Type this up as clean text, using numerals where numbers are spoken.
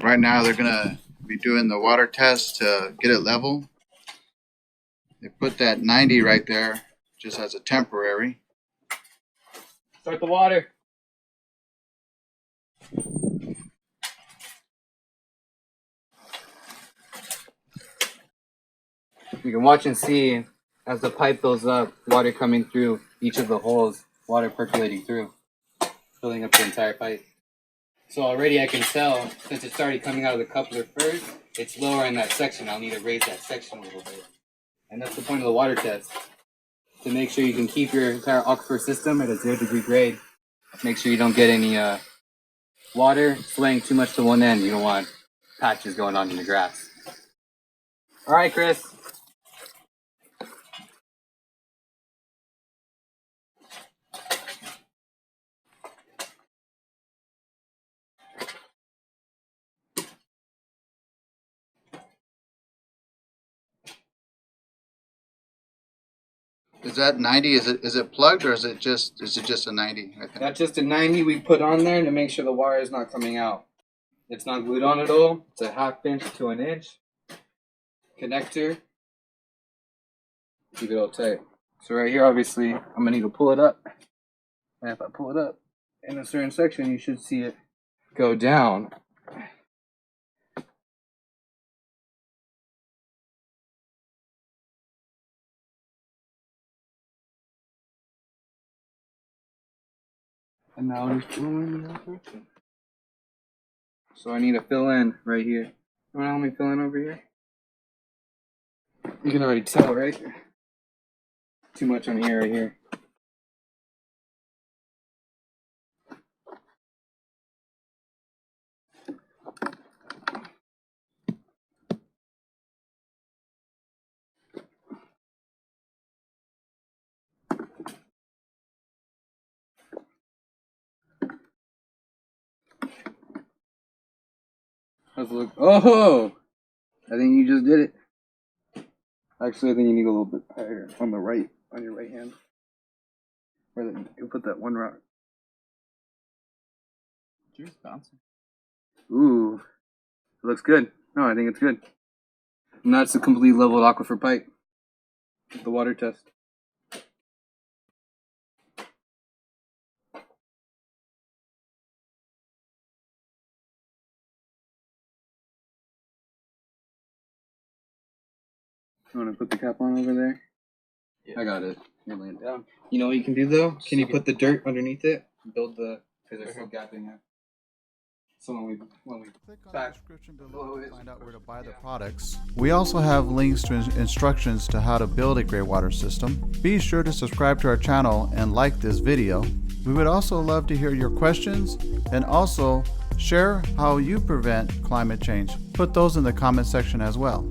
Right now they're gonna be doing the water test to get it level. They put that 90 right there just as a temporary. Start the water. You can watch and see as the pipe fills up, water coming through each of the holes, water percolating through, filling up the entire pipe. So already I can tell, since it's already coming out of the coupler first, it's lower in that section. I'll need to raise that section a little bit. And that's the point of the water test. To make sure you can keep your entire aquifer system at a 0-degree grade. Make sure you don't get any water swaying too much to one end. You don't want patches going on in the grass. All right, Chris. Is that 90? Is it plugged or is it just a 90? I think. That's just a 90 we put on there to make sure the wire is not coming out. It's not glued on at all. It's a 1/2 inch to 1 inch connector. Keep it all tight. So right here, obviously, I'm gonna need to pull it up. And if I pull it up in a certain section, you should see it go down. And now it's going in that direction. So I need to fill in right here. You wanna help me fill in over here? You can already tell, right? Too much on here, right here. Let's look. Oh! I think you just did it. Actually, I think you need a little bit higher on the right, on your right hand. Where you put that one rock. Yours bouncing. Ooh, it looks good. No, I think it's good. And that's a completely leveled aquifer pipe. The water test. You want to put the cap on over there? Yeah. I got it. You're laying down. You know what you can do though? Can you put the dirt underneath it? Build the, because there's no gap in there. So when we click on the description below to find out where to buy the products. We also have links to instructions to how to build a Greywater system. Be sure to subscribe to our channel and like this video. We would also love to hear your questions and also share how you prevent climate change. Put those in the comment section as well.